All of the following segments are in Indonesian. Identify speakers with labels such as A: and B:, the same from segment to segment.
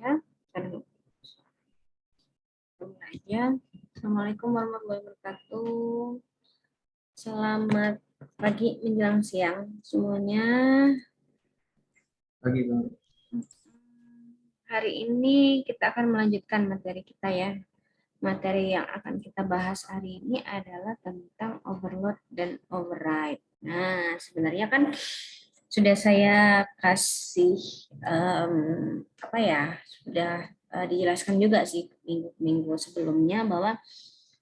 A: ya. Aja. Assalamualaikum warahmatullahi wabarakatuh. Selamat pagi menjelang siang semuanya.
B: Pagi, Bang.
A: Hari ini kita akan melanjutkan materi kita ya. Materi yang akan kita bahas hari ini adalah tentang overload dan override. Nah, sebenarnya kan sudah saya kasih sudah dijelaskan juga sih minggu sebelumnya bahwa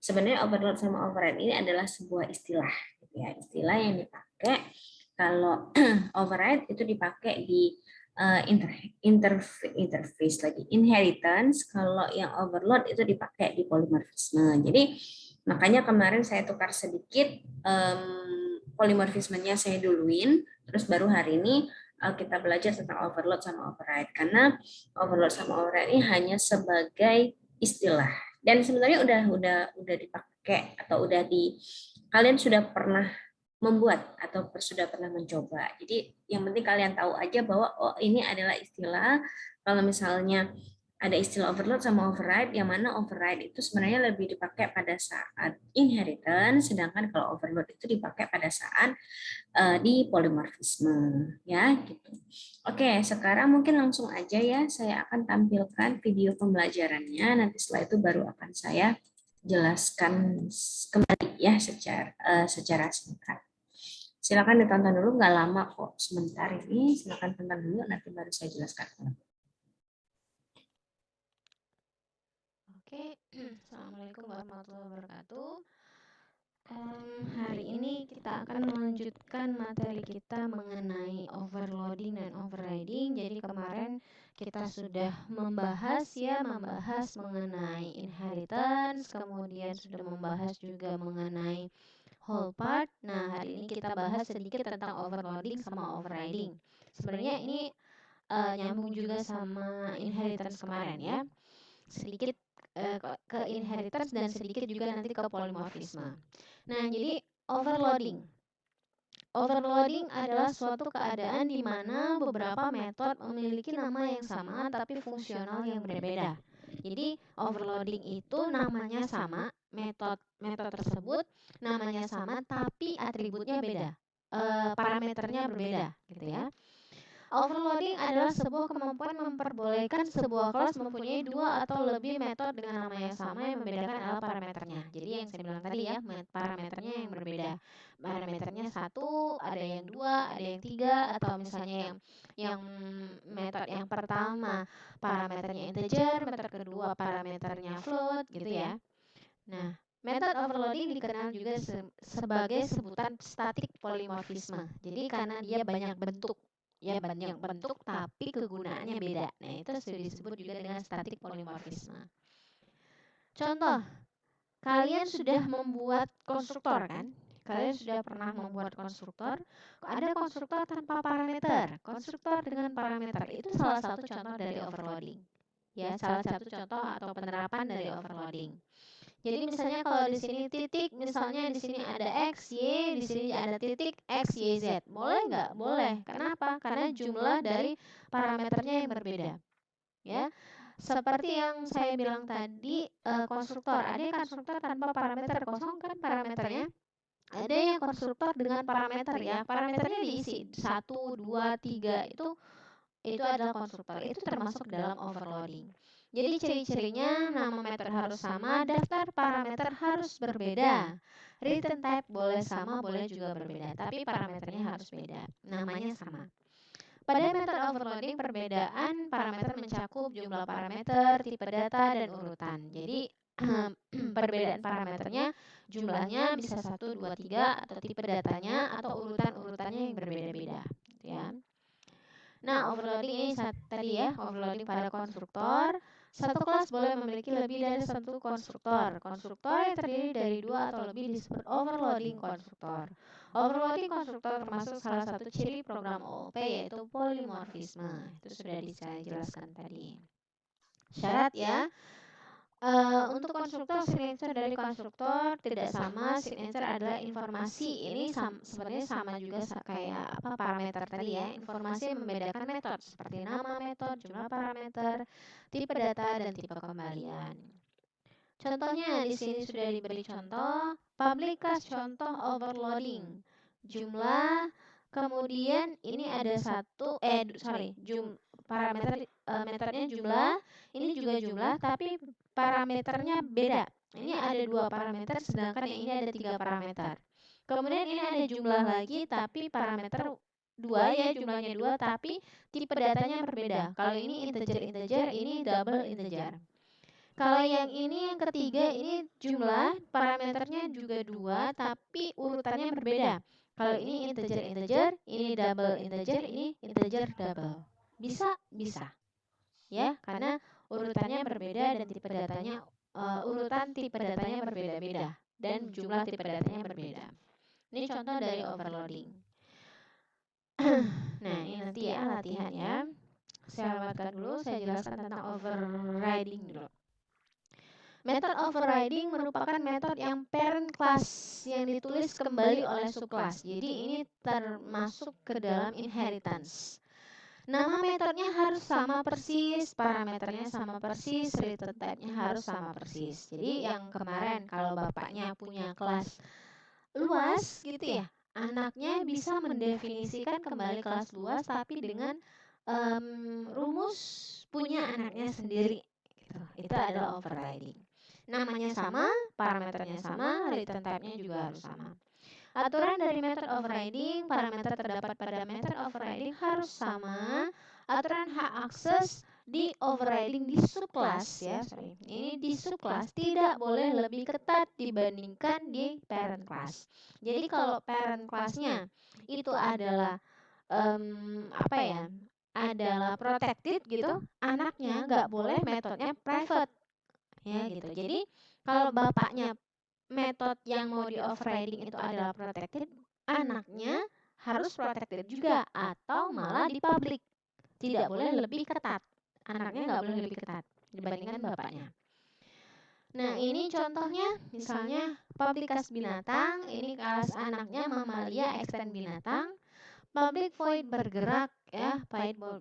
A: sebenarnya overload sama override ini adalah sebuah istilah, ya, istilah yang dipakai kalau override itu dipakai di interface lagi inheritance, kalau yang overload itu dipakai di polimorfisme. Jadi makanya kemarin saya tukar sedikit polimorfismenya saya duluin, terus baru hari ini kita belajar tentang overload sama override, karena overload sama override ini hanya sebagai istilah dan sebenarnya udah dipakai atau kalian sudah pernah membuat atau sudah pernah mencoba. Jadi yang penting kalian tahu aja bahwa oh ini adalah istilah. Kalau misalnya ada istilah overload sama override, yang mana override itu sebenarnya lebih dipakai pada saat inheritance, sedangkan kalau overload itu dipakai pada saat di polimorfisme, ya gitu. Oke, sekarang mungkin langsung aja ya, saya akan tampilkan video pembelajarannya. Nanti setelah itu baru akan saya jelaskan kembali ya secara singkat. Silakan ditonton dulu, nggak lama kok, sebentar ini. Silakan tonton dulu, nanti baru saya jelaskan.
C: Oke, Assalamualaikum warahmatullahi wabarakatuh. Hari ini kita akan melanjutkan materi kita mengenai overloading dan overriding. Jadi kemarin kita sudah membahas mengenai inheritance, kemudian sudah membahas juga mengenai whole part. Nah, hari ini kita bahas sedikit tentang overloading sama overriding. Sebenarnya ini nyambung juga sama inheritance kemarin ya. Sedikit ke inheritance dan sedikit juga nanti ke polimorfisme. Nah, jadi overloading. Overloading adalah suatu keadaan di mana beberapa metode memiliki nama yang sama tapi fungsional yang berbeda. Jadi overloading itu namanya sama, metode tersebut namanya sama tapi atributnya beda. Parameternya berbeda gitu ya. Overloading adalah sebuah kemampuan memperbolehkan sebuah kelas mempunyai dua atau lebih metode dengan nama yang sama, yang membedakan adalah parameternya. Jadi yang saya bilang tadi ya, parameternya yang berbeda. Parameternya satu, ada yang dua, ada yang tiga, atau misalnya yang metode yang pertama parameternya integer, metode kedua parameternya float gitu ya. Nah, metode overloading dikenal juga sebagai sebutan static polimorfisme. Jadi karena dia banyak bentuk, tapi kegunaannya beda. Nah, itu sudah disebut juga dengan static polimorfisme. Contoh, kalian sudah membuat konstruktor kan? Kalian sudah pernah membuat konstruktor. Ada konstruktor tanpa parameter, konstruktor dengan parameter. Itu salah satu contoh dari overloading. Ya, salah satu contoh atau penerapan dari overloading. Jadi misalnya kalau di sini titik, misalnya di sini ada X, Y, di sini ada titik X, Y, Z. Boleh nggak? Boleh. Kenapa? Karena jumlah dari parameternya yang berbeda. Ya. Seperti yang saya bilang tadi, konstruktor. Ada yang konstruktor tanpa parameter, kosong kan parameternya. Ada yang konstruktor dengan parameter ya. Parameternya diisi 1, 2, 3 itu adalah konstruktor. Itu termasuk dalam overloading. Jadi ciri-cirinya nama metode harus sama, daftar parameter harus berbeda. Return type boleh sama, boleh juga berbeda, tapi parameternya harus beda. Namanya sama. Pada metode overloading, perbedaan parameter mencakup jumlah parameter, tipe data, dan urutan. Jadi perbedaan parameternya jumlahnya bisa 1, 2, 3, atau tipe datanya atau urutan-urutannya yang berbeda-beda. Ya. Nah, overloading ini tadi ya, overloading pada konstruktor. Satu kelas boleh memiliki lebih dari satu konstruktor. Konstruktor yang terdiri dari dua atau lebih disebut overloading konstruktor. Overloading konstruktor termasuk salah satu ciri program OOP yaitu polimorfisme. Itu sudah saya jelaskan tadi. Syarat ya, Untuk konstruktor, signature dari konstruktor tidak sama. Signature adalah informasi. Ini sebenarnya sama juga kayak apa parameter tadi ya. Informasi yang membedakan metode seperti nama metode, jumlah parameter, tipe data, dan tipe kembalian. Contohnya di sini sudah diberi contoh. Public class contoh overloading. Jumlah, kemudian ini ada parameter metodenya jumlah, ini juga jumlah, tapi parameternya beda. Ini ada 2 parameter, sedangkan yang ini ada 3 parameter. Kemudian ini ada jumlah lagi, tapi parameter 2 ya, jumlahnya 2, tapi tipe datanya berbeda. Kalau ini integer, ini double integer. Kalau yang ini yang ketiga, ini jumlah, parameternya juga 2, tapi urutannya berbeda. Kalau ini integer, ini double integer, ini integer double. Bisa. Ya, karena urutannya berbeda dan tipe datanya urutan tipe datanya berbeda-beda dan jumlah tipe datanya berbeda. Ini contoh dari overloading. Nah, ini nanti ya latihan ya. Saya lewatkan dulu, saya jelaskan tentang overriding dulu. Method overriding merupakan metode yang parent class yang ditulis kembali oleh subclass. Jadi ini termasuk ke dalam inheritance. Nama metodenya harus sama persis, parameternya sama persis, return type-nya harus sama persis. Jadi yang kemarin kalau bapaknya punya kelas luas gitu ya, anaknya bisa mendefinisikan kembali kelas luas tapi dengan rumus punya anaknya sendiri. Gitu. Itu adalah overriding. Namanya sama, parameternya sama, return type-nya juga harus sama. Aturan dari method overriding, parameter terdapat pada method overriding harus sama. Aturan hak akses di overriding di subclass ya, ini di subclass tidak boleh lebih ketat dibandingkan di parent class. Jadi kalau parent classnya itu adalah adalah protected gitu, anaknya nggak boleh metodenya private ya gitu. Jadi kalau bapaknya metode yang mau di overriding itu adalah protected, anaknya harus protected juga atau malah di public. Tidak boleh lebih ketat. Anaknya nggak boleh lebih ketat dibandingkan bapaknya. Nah, ini contohnya misalnya public class binatang, ini kelas anaknya mamalia extend binatang. Public void bergerak ya,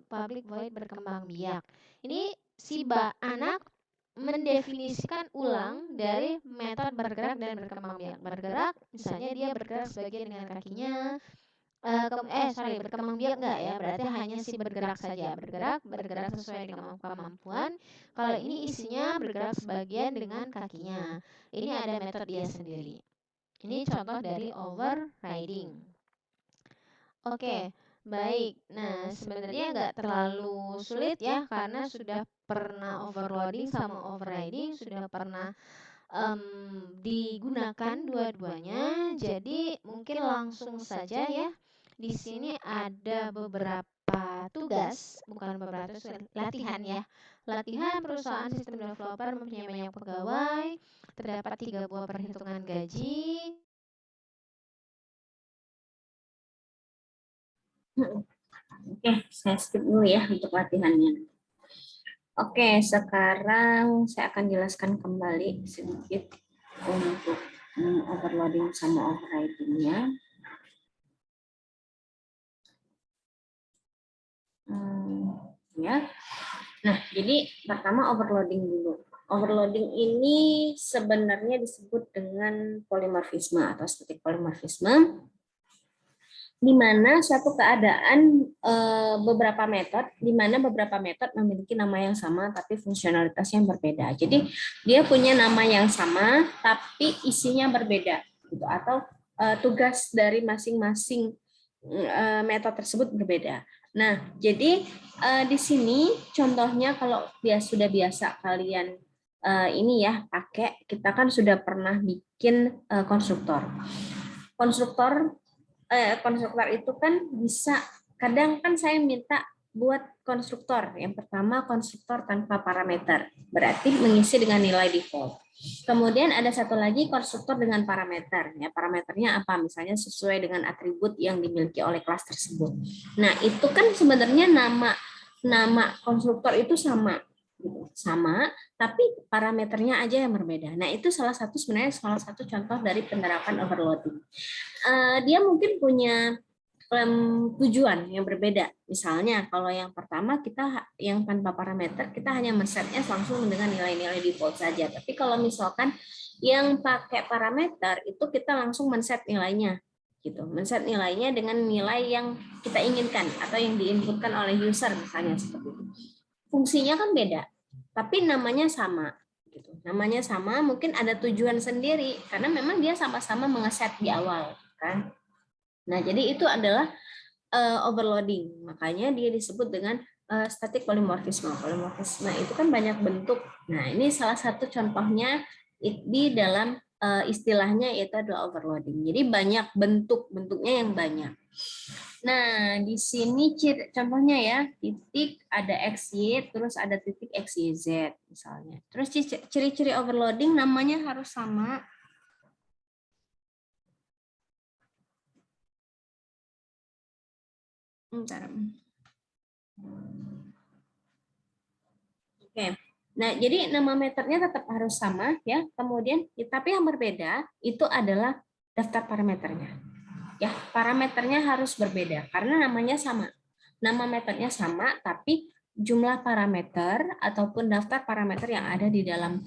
C: public void berkembang biak. Ini si anak mendefinisikan ulang dari metode bergerak dan berkembang biak. Bergerak, misalnya dia bergerak sebagian dengan kakinya. Berkembang biak enggak ya, berarti hanya si bergerak saja. Bergerak sesuai dengan kemampuan. Kalau ini isinya bergerak sebagian dengan kakinya. Ini ada metode dia sendiri. Ini contoh dari overriding. Oke, baik. Nah, sebenarnya nggak terlalu sulit ya, karena sudah pernah overloading sama overriding, sudah pernah digunakan dua-duanya. Jadi mungkin langsung saja ya. Di sini ada beberapa tugas, bukan beberapa tugas, latihan ya. Latihan perusahaan sistem developer mempunyai banyak pegawai, terdapat 3 buah perhitungan gaji.
A: Oke, saya skip dulu ya untuk latihannya. Oke, sekarang saya akan jelaskan kembali sedikit untuk overloading sama overriding-nya. Ya. Nah, jadi pertama overloading dulu. Overloading ini sebenarnya disebut dengan polimorfisme atau static polimorfisme, di mana suatu keadaan beberapa metode memiliki nama yang sama tapi fungsionalitas yang berbeda. Jadi dia punya nama yang sama tapi isinya berbeda, gitu, atau tugas dari masing-masing metode tersebut berbeda. Nah, jadi di sini contohnya kalau sudah biasa kalian ini ya pakai, kita kan sudah pernah bikin konstruktor. Konstruktor itu kan bisa, kadang kan saya minta buat konstruktor. Yang pertama konstruktor tanpa parameter, berarti mengisi dengan nilai default. Kemudian ada satu lagi konstruktor dengan parameter. Ya, parameternya apa? Misalnya sesuai dengan atribut yang dimiliki oleh kelas tersebut. Nah, itu kan sebenarnya nama konstruktor itu sama. gitu. Sama, tapi parameternya aja yang berbeda. Nah, itu sebenarnya salah satu contoh dari penerapan overloading. Dia mungkin punya tujuan yang berbeda. Misalnya, kalau yang pertama kita yang tanpa parameter, kita hanya men-setnya langsung dengan nilai-nilai default saja. Tapi kalau misalkan yang pakai parameter, itu kita langsung men-set nilainya. Gitu. Men-set nilainya dengan nilai yang kita inginkan atau yang diinputkan oleh user misalnya seperti itu. Fungsinya kan beda, tapi namanya sama. Gitu. Namanya sama, mungkin ada tujuan sendiri karena memang dia sama-sama mengeset di awal, kan? Nah, jadi itu adalah overloading. Makanya dia disebut dengan static polymorphism. Polymorphisme itu kan banyak bentuk. Nah, ini salah satu contohnya di dalam istilahnya yaitu adalah overloading. Jadi banyak bentuknya yang banyak. Nah, di sini contohnya ya, titik ada XY, terus ada titik XYZ misalnya. Terus ciri-ciri overloading namanya harus sama. Bentar. Oke. Nah, jadi nama meternya tetap harus sama ya. Kemudian tapi yang berbeda itu adalah daftar parameternya. Ya, parameternya harus berbeda karena namanya sama. Nama meternya sama tapi jumlah parameter ataupun daftar parameter yang ada di dalam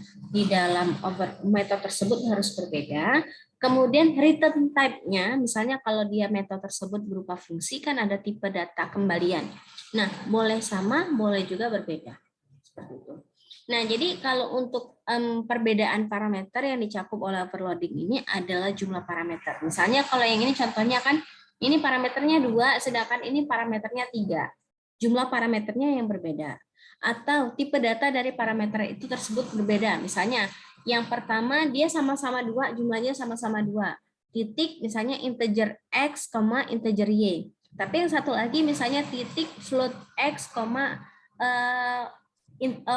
A: metode tersebut harus berbeda. Kemudian return type-nya, misalnya kalau dia metode tersebut berupa fungsi kan ada tipe data kembalian. Nah, boleh sama, boleh juga berbeda. Seperti itu. Nah, jadi kalau untuk perbedaan parameter yang dicakup oleh overloading ini adalah jumlah parameter. Misalnya kalau yang ini contohnya kan, ini parameternya 2, sedangkan ini parameternya 3. Jumlah parameternya yang berbeda. Atau tipe data dari parameter itu tersebut berbeda. Misalnya, yang pertama dia sama-sama 2, jumlahnya sama-sama 2. Titik misalnya integer x, integer y. Tapi yang satu lagi misalnya titik float x,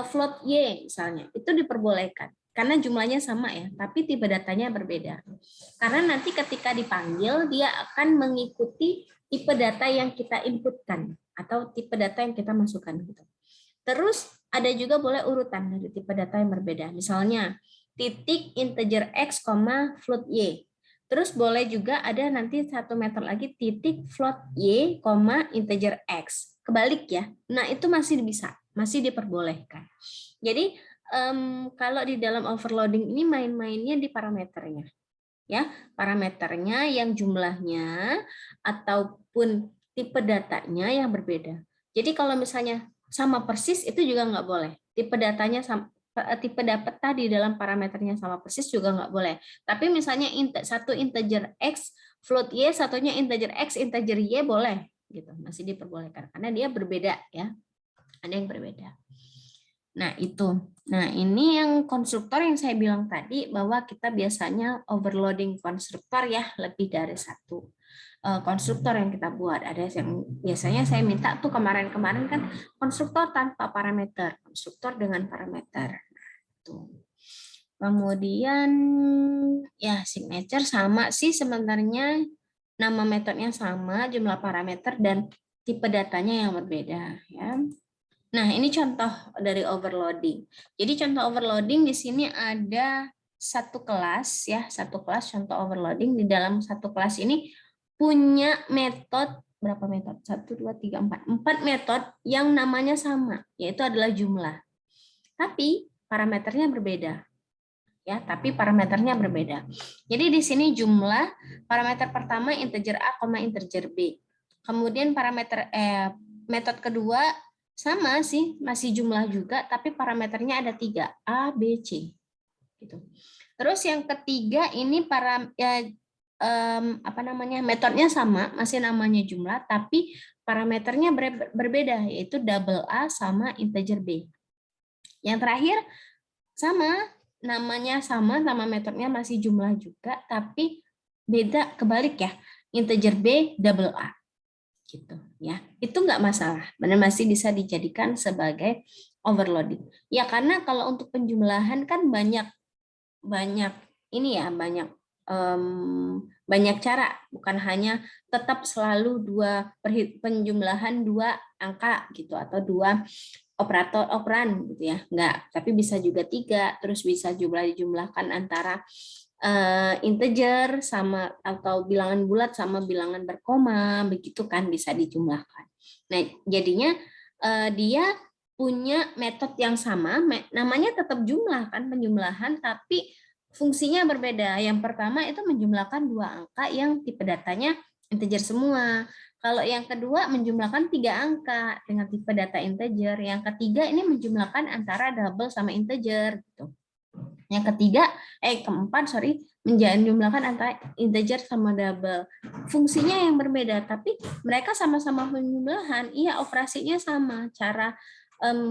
A: float y misalnya, itu diperbolehkan karena jumlahnya sama ya, tapi tipe datanya berbeda. Karena nanti ketika dipanggil dia akan mengikuti tipe data yang kita inputkan atau tipe data yang kita masukkan gitu. Terus ada juga boleh urutan dari tipe data yang berbeda. Misalnya titik integer x, float y. Terus boleh juga ada nanti satu meter lagi titik float y, integer x. Kebalik ya. Nah, itu masih bisa, masih diperbolehkan. Jadi kalau di dalam overloading ini main-mainnya di parameternya. Ya, parameternya yang jumlahnya ataupun tipe datanya yang berbeda. Jadi kalau misalnya sama persis itu juga nggak boleh. Tipe datanya tipe data di dalam parameternya sama persis juga nggak boleh. Tapi misalnya satu integer x float y, satunya integer x integer y boleh gitu, masih diperbolehkan karena dia berbeda ya. Ada yang berbeda. Nah, itu. Nah, ini yang konstruktor yang saya bilang tadi bahwa kita biasanya overloading konstruktor ya, lebih dari satu konstruktor yang kita buat. Ada yang biasanya saya minta tuh kemarin-kemarin kan konstruktor tanpa parameter, konstruktor dengan parameter. Tuh. Kemudian ya signature sama sih sebenarnya, nama metodenya sama, jumlah parameter dan tipe datanya yang berbeda ya. Nah, ini contoh dari overloading. Jadi contoh overloading di sini ada satu kelas ya, satu kelas contoh overloading. Di dalam satu kelas ini punya metode berapa metode? 1 2 3 4. 4 metode yang namanya sama, yaitu adalah jumlah. Tapi parameternya berbeda. Ya, tapi parameternya berbeda. Jadi di sini jumlah, parameter pertama integer A, integer B. Kemudian parameter metode kedua sama sih, masih jumlah juga, tapi parameternya ada 3, A, B, C. Gitu. Terus yang ketiga ini metodenya sama, masih namanya jumlah, tapi parameternya berbeda, yaitu double A sama integer B. Yang terakhir sama, namanya sama metodenya masih jumlah juga, tapi beda kebalik ya, integer B, double A. Gitu ya, itu nggak masalah, benar masih bisa dijadikan sebagai overloading ya, karena kalau untuk penjumlahan kan banyak ini ya, banyak cara, bukan hanya tetap selalu penjumlahan 2 angka gitu atau 2 operator operan gitu ya, enggak, tapi bisa juga 3, terus bisa dijumlahkan antara integer sama atau bilangan bulat sama bilangan berkoma, begitu kan bisa dijumlahkan. Nah, jadinya dia punya metode yang sama, namanya tetap jumlah kan, penjumlahan, tapi fungsinya berbeda. Yang pertama itu menjumlahkan 2 angka yang tipe datanya integer semua. Kalau yang kedua menjumlahkan 3 angka dengan tipe data integer. Yang ketiga ini menjumlahkan antara double sama integer gitu. Yang keempat menjumlahkan antara integer sama double. Fungsinya yang berbeda, tapi mereka sama-sama penjumlahan. Iya, operasinya sama,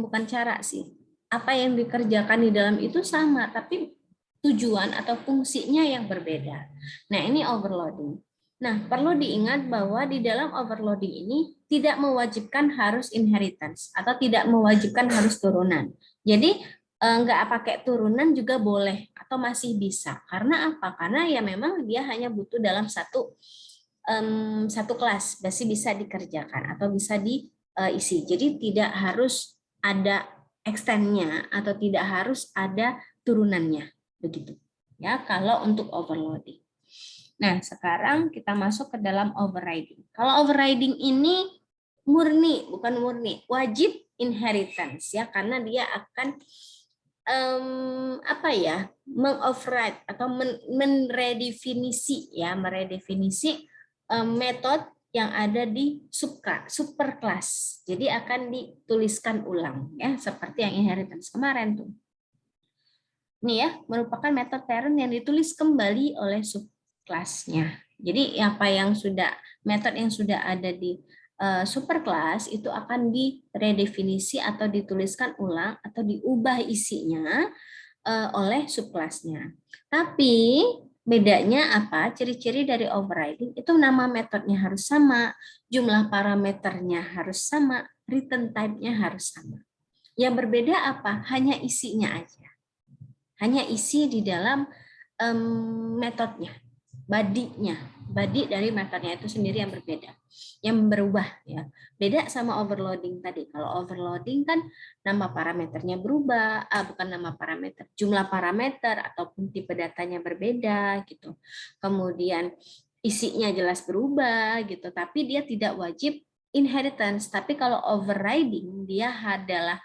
A: bukan cara sih. Apa yang dikerjakan di dalam itu sama, tapi tujuan atau fungsinya yang berbeda. Nah, ini overloading. Nah, perlu diingat bahwa di dalam overloading ini tidak mewajibkan harus inheritance atau tidak mewajibkan harus turunan. Jadi nggak pakai turunan juga boleh atau masih bisa. Karena apa? Karena ya memang dia hanya butuh dalam satu kelas, masih bisa dikerjakan atau bisa diisi. Jadi tidak harus ada extend-nya atau tidak harus ada turunannya, begitu. Ya, kalau untuk overloading. Nah, sekarang kita masuk ke dalam overriding. Kalau overriding ini bukan murni, wajib inheritance ya, karena dia akan mengoverride atau meredefinisi metode yang ada di superclass. Jadi akan dituliskan ulang ya, seperti yang inheritance kemarin tuh. Ini ya, merupakan metode parent yang ditulis kembali oleh subclass-nya. Jadi metode yang sudah ada di superclass itu akan diredefinisi atau dituliskan ulang atau diubah isinya oleh subclass-nya. Tapi bedanya apa? Ciri-ciri dari overriding itu nama metodenya harus sama, jumlah parameternya harus sama, return type-nya harus sama. Yang berbeda apa? Hanya isinya aja. Hanya isi di dalam metodenya, body dari metodenya itu sendiri yang berbeda, yang berubah ya. Beda sama overloading tadi. Kalau overloading kan nama parameternya berubah, bukan nama parameter, jumlah parameter ataupun tipe datanya berbeda gitu. Kemudian isinya jelas berubah gitu, tapi dia tidak wajib inheritance. Tapi kalau overriding dia adalah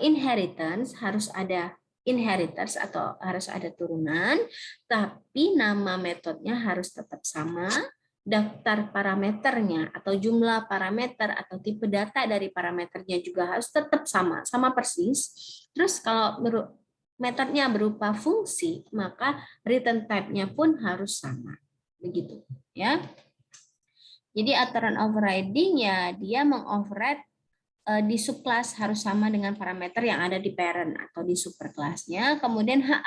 A: inheritance, harus ada inheritors atau harus ada turunan, tapi nama metodenya harus tetap sama, daftar parameternya atau jumlah parameter atau tipe data dari parameternya juga harus tetap sama persis. Terus kalau metodenya berupa fungsi, maka return type-nya pun harus sama. Begitu, ya. Jadi aturan overriding ya dia mengoverride di subclass harus sama dengan parameter yang ada di parent atau di superclassnya. Kemudian hak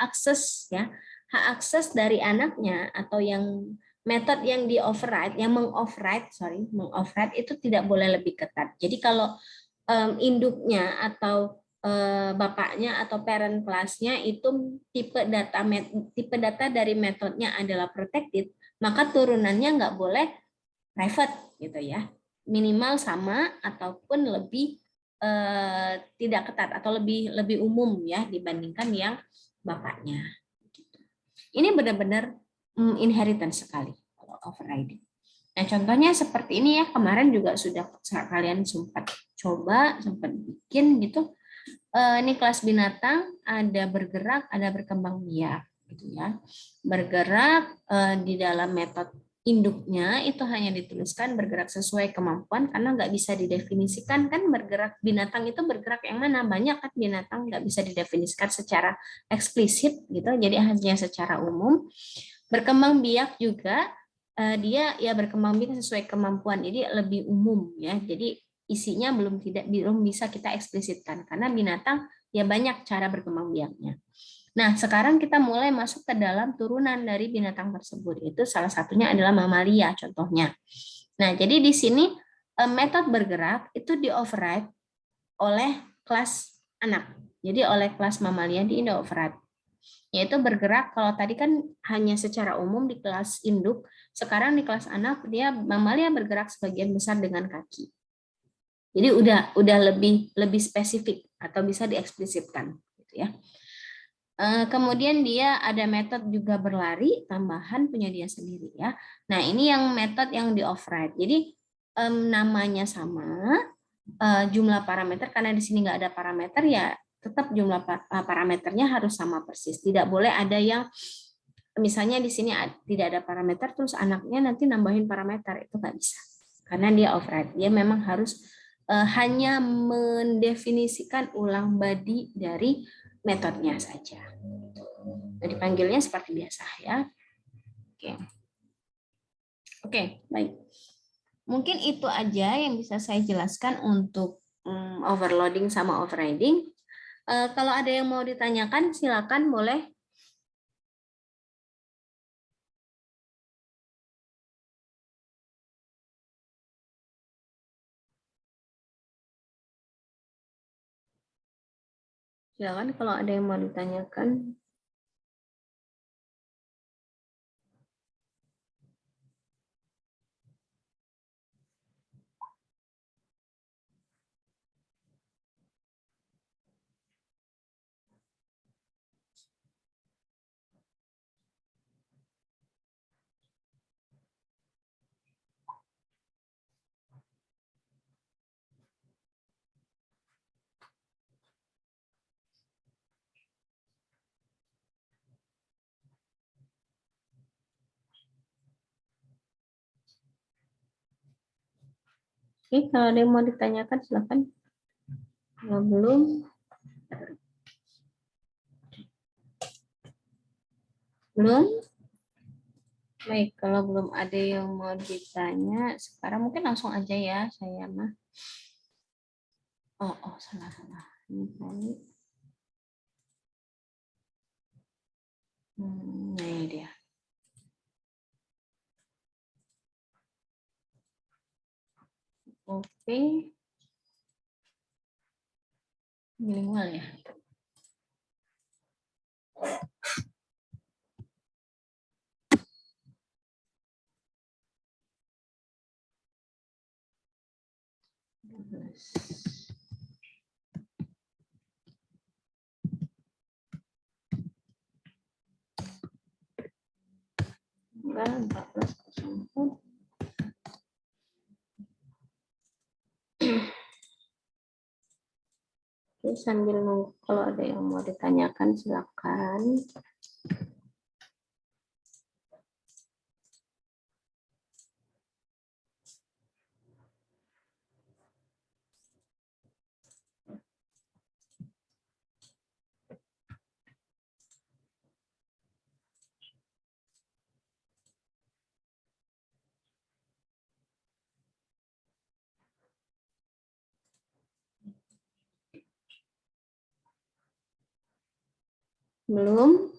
A: akses dari anaknya atau yang metode yang mengoverride itu tidak boleh lebih ketat. Jadi kalau induknya atau bapaknya atau parent class-nya itu tipe data dari metodenya adalah protected, maka turunannya nggak boleh private gitu ya. Minimal sama ataupun lebih tidak ketat atau lebih umum ya dibandingkan yang bapaknya. Ini benar-benar inheritance sekali kalau overriding. Nah, contohnya seperti ini ya, kemarin juga sudah kalian sempat bikin gitu. Ini kelas binatang, ada bergerak, ada berkembang biak gitu ya. Bergerak di dalam metode induknya itu hanya dituliskan bergerak sesuai kemampuan karena nggak bisa didefinisikan kan bergerak binatang itu bergerak yang mana, banyak kan binatang nggak bisa didefinisikan secara eksplisit gitu, jadi hanya secara umum. Berkembang biak juga dia ya berkembang biak sesuai kemampuan, jadi lebih umum ya, jadi isinya belum bisa kita eksplisitkan karena binatang ya banyak cara berkembang biaknya. Nah, sekarang kita mulai masuk ke dalam turunan dari binatang tersebut. Itu salah satunya adalah mamalia contohnya. Nah, jadi di sini metode bergerak itu di-override oleh kelas anak. Jadi oleh kelas mamalia di-override. Yaitu bergerak, kalau tadi kan hanya secara umum di kelas induk, sekarang di kelas anak dia mamalia bergerak sebagian besar dengan kaki. Jadi udah lebih spesifik atau bisa dieksplisitkan gitu ya. Kemudian dia ada metode juga berlari tambahan punya dia sendiri ya. Nah, ini yang metode yang di override. Jadi namanya sama, jumlah parameter karena di sini nggak ada parameter ya tetap jumlah parameternya harus sama persis. Tidak boleh ada yang misalnya di sini tidak ada parameter terus anaknya nanti nambahin parameter, itu nggak bisa. Karena dia override. Dia memang harus hanya mendefinisikan ulang body dari metodenya saja. Nah, dipanggilnya seperti biasa ya. Oke. Oke, baik. Mungkin itu aja yang bisa saya jelaskan untuk overloading sama overriding. Kalau ada yang mau ditanyakan, silakan boleh. Silakan kalau ada yang mau ditanyakan. Oke, kalau ada yang mau ditanyakan, silakan. Kalau belum, baik. Kalau belum ada yang mau ditanya, sekarang mungkin langsung aja ya saya mah. Salah. Ini tadi. Nah, ini dia. Oke. Bilingual ya. Enggak, 14.04. Oke, sambil nunggu kalau ada yang mau ditanyakan silakan. Belum?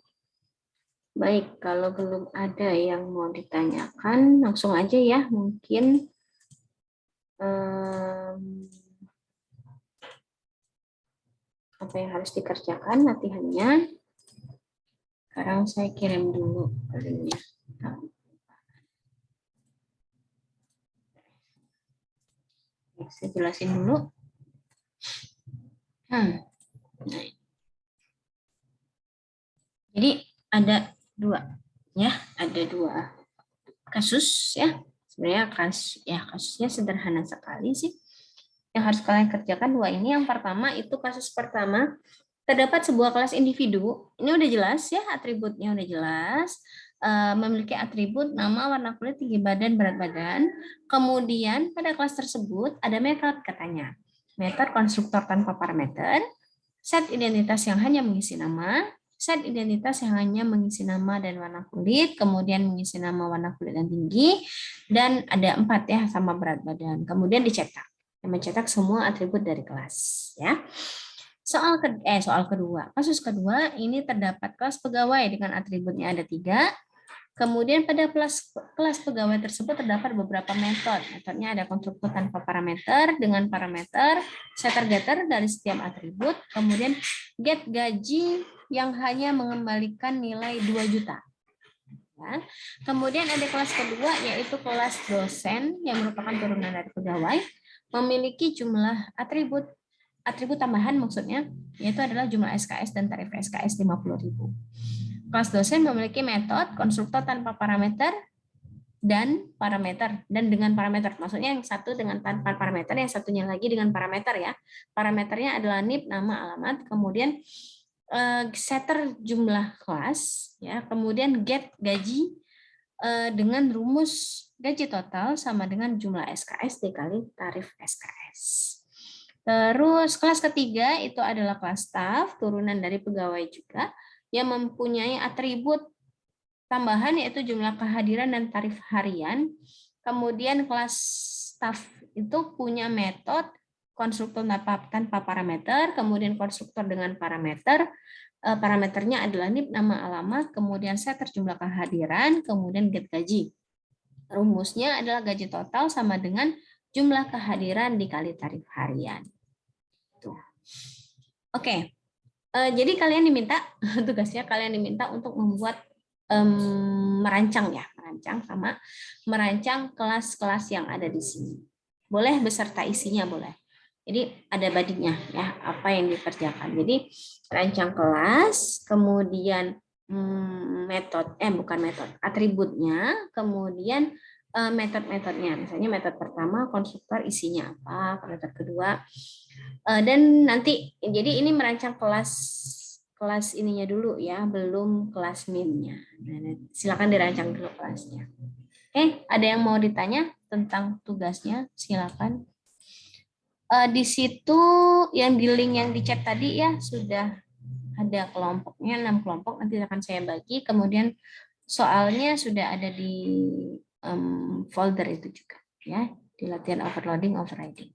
A: Baik, kalau belum ada yang mau ditanyakan, langsung aja ya. Mungkin apa yang harus dikerjakan latihannya. Sekarang saya kirim dulu linknya. Saya jelasin dulu. Nah, jadi ada dua, ya, ada dua kasus ya. Sebenarnya kasusnya sederhana sekali sih. Yang harus kalian kerjakan dua ini. Yang pertama itu kasus pertama, terdapat sebuah kelas individu. Ini udah jelas ya, atributnya udah jelas. Memiliki atribut nama, warna kulit, tinggi badan, berat badan. Kemudian pada kelas tersebut ada metode katanya. Metode konstruktor tanpa parameter, set identitas yang hanya mengisi nama, set identitas yang hanya mengisi nama dan warna kulit, kemudian mengisi nama, warna kulit, dan tinggi, dan ada 4 ya sama berat badan. Kemudian dicetak, mencetak semua atribut dari kelas ya. Soal kedua, kasus kedua ini terdapat kelas pegawai dengan atributnya ada 3. Kemudian pada kelas pegawai tersebut terdapat beberapa metode. Metodenya ada konstruktor tanpa parameter dengan parameter, setter getter dari setiap atribut, kemudian get gaji yang hanya mengembalikan nilai 2 juta. Ya. Kemudian ada kelas kedua yaitu kelas dosen yang merupakan turunan dari pegawai. memiliki jumlah atribut. Atribut tambahan maksudnya, yaitu adalah jumlah SKS dan tarif SKS 50.000. Kelas dosen memiliki metode konstruktor tanpa parameter dan parameter, dan dengan parameter. Maksudnya yang satu dengan tanpa parameter, yang satunya lagi dengan parameter ya. Parameternya adalah NIP, nama, alamat, kemudian setter jumlah kelas, ya, kemudian get gaji dengan rumus gaji total sama dengan jumlah SKS dikali tarif SKS. Terus kelas ketiga itu adalah kelas staff, turunan dari pegawai juga, yang mempunyai atribut tambahan yaitu jumlah kehadiran dan tarif harian. Kemudian kelas staff itu punya metode konstruktor tanpa parameter, kemudian konstruktor dengan parameter. Parameternya adalah NIP, nama, alamat, kemudian setter jumlah kehadiran, kemudian get gaji. Rumusnya adalah gaji total sama dengan jumlah kehadiran dikali tarif harian. Tuh. Oke, jadi kalian diminta tugasnya kalian diminta untuk membuat merancang sama merancang kelas-kelas yang ada di sini. Boleh beserta isinya boleh. Jadi ada badinya ya apa yang dikerjakan. Jadi rancang kelas, kemudian atributnya, kemudian metode-metodenya. Misalnya metode pertama konstruktor isinya apa, metode kedua dan nanti jadi ini merancang kelas ininya dulu ya, belum kelas minnya. Nah, silakan dirancang dulu kelasnya. Oke, ada yang mau ditanya tentang tugasnya? Silakan. Di situ yang di link yang di chat tadi ya sudah ada kelompoknya 6 kelompok, nanti akan saya bagi. Kemudian soalnya sudah ada di folder itu juga ya, di latihan overloading overriding.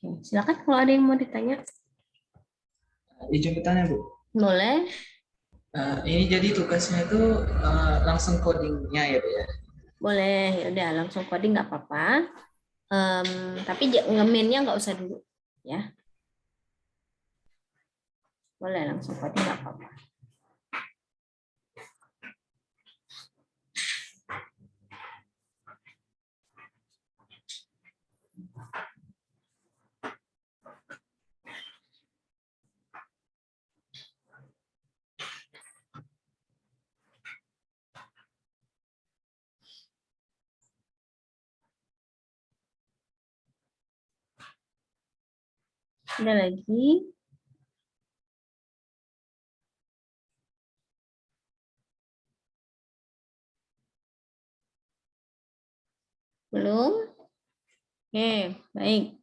A: Oke, silakan kalau ada yang mau ditanya.
B: Izin bertanya, Bu.
A: Boleh.
B: Ini jadi tugasnya itu langsung codingnya ya, Bu ya?
A: Boleh, ya udah langsung coding nggak apa-apa. Tapi nge-mainnya nggak usah dulu, ya. Boleh langsung coding nggak apa-apa. Ada lagi? Belum? Oke, baik.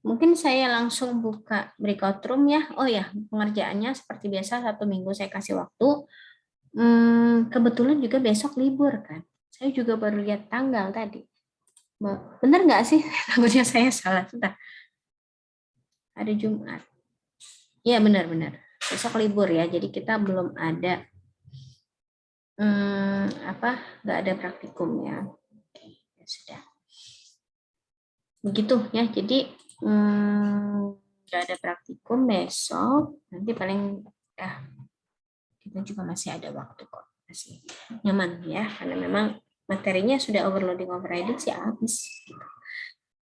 A: Mungkin saya langsung buka breakout room ya. Oh ya, pengerjaannya seperti biasa 1 minggu saya kasih waktu. Kebetulan juga besok libur kan. Saya juga baru lihat tanggal tadi. Bener nggak sih? Takutnya saya salah. Sudah. Hari Jumat. Iya benar-benar. Besok libur ya. Jadi kita belum ada nggak ada praktikum ya. Oke, ya sudah. Begitu ya. Jadi nggak ada praktikum besok. Nanti paling kita juga masih ada waktu kok. Masih nyaman ya. Karena memang materinya sudah overloading overriding sih habis. Gitu.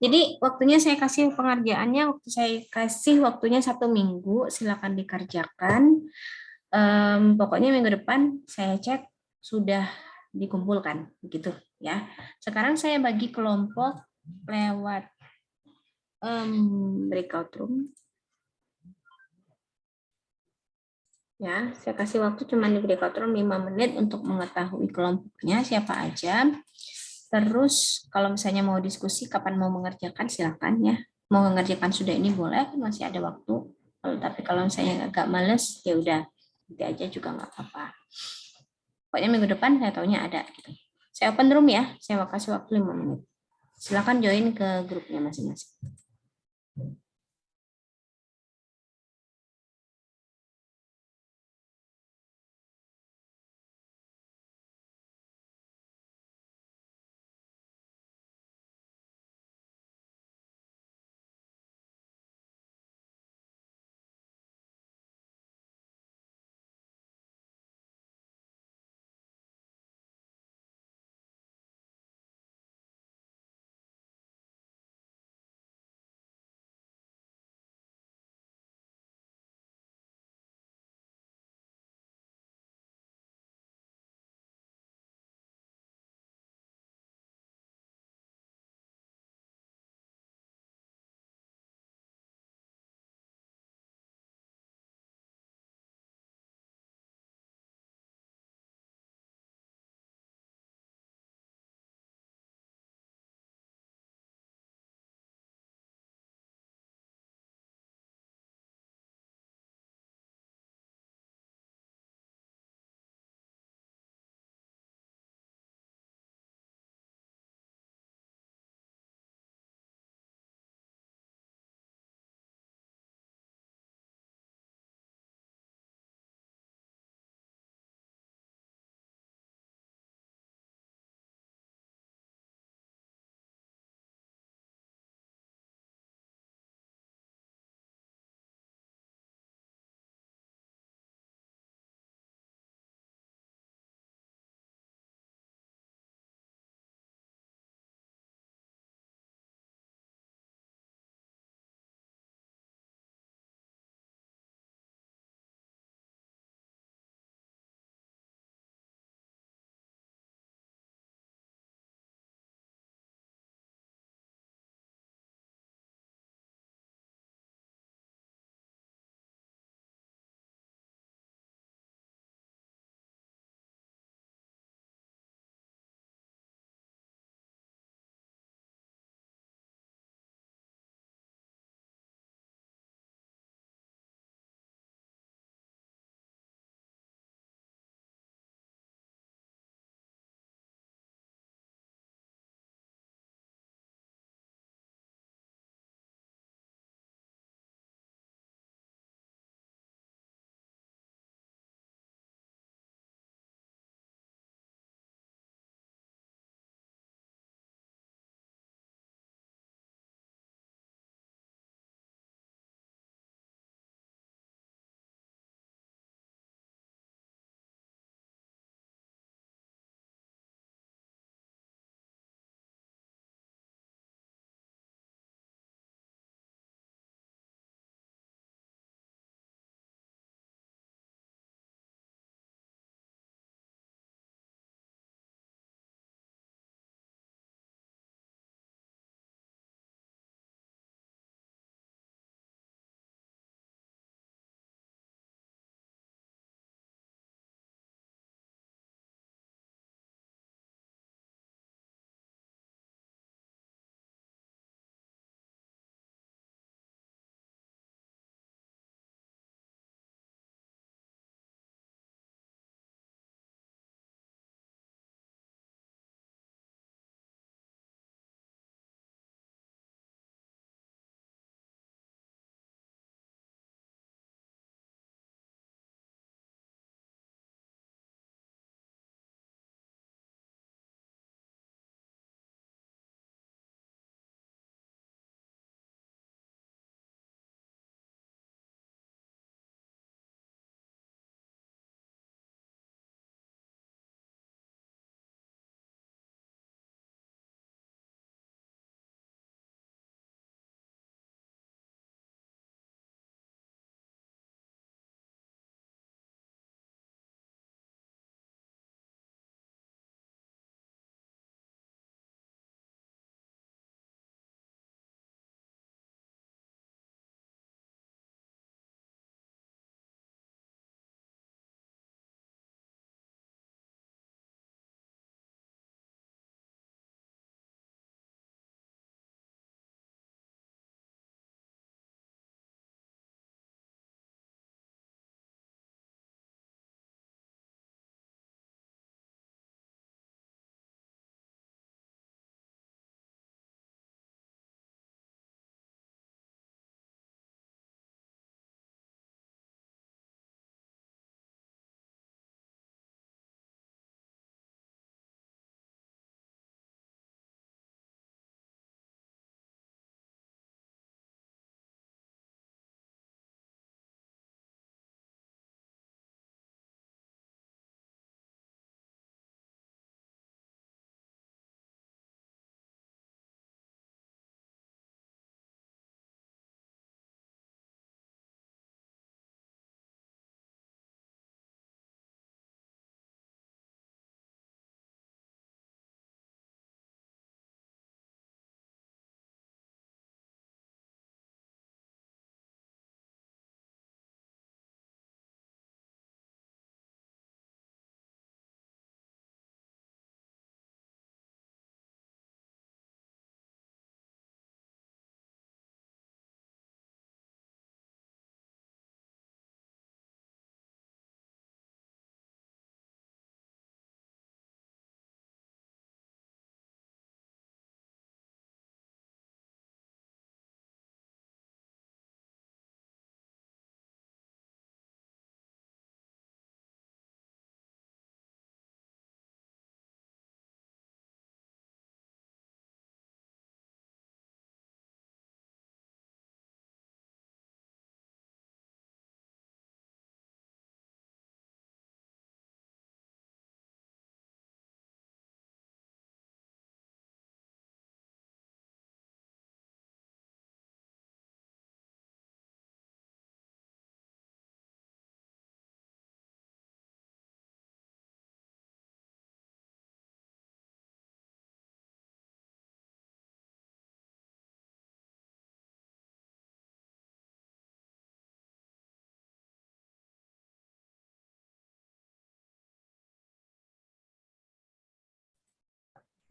A: Jadi waktunya saya kasih pengerjaannya, waktunya 1 minggu, silakan dikerjakan. Pokoknya minggu depan saya cek sudah dikumpulkan, begitu ya. Sekarang saya bagi kelompok lewat breakout room. Ya, saya kasih waktu cuma di breakout room 5 menit untuk mengetahui kelompoknya siapa aja. Terus kalau misalnya mau diskusi kapan mau mengerjakan silakan ya. Mau mengerjakan sudah ini boleh, kan masih ada waktu. Tapi kalau misalnya agak males ya udah nanti aja juga nggak apa-apa. Pokoknya minggu depan saya taunya ada gitu. Saya open room ya, saya kasih waktu 5 menit. Silakan join ke grupnya masing-masing.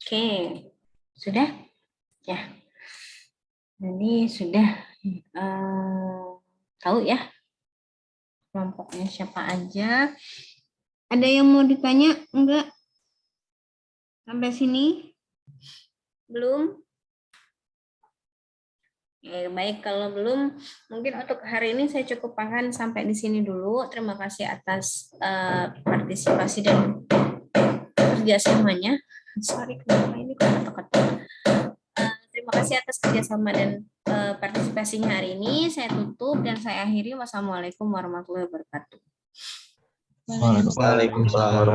A: Oke, sudah? Ya, jadi sudah tahu ya kelompoknya siapa aja. Ada yang mau ditanya? Enggak? Sampai sini? Belum? Baik, kalau belum, mungkin untuk hari ini saya cukupkan sampai di sini dulu. Terima kasih atas partisipasi dan kerjasamanya. Sorry, kenapa ini kok ketok-ketok. Terima kasih atas kerjasama dan partisipasinya hari ini. Saya tutup dan saya akhiri. Wassalamualaikum warahmatullahi wabarakatuh.
D: Waalaikumsalam warahmatullahi wabarakatuh.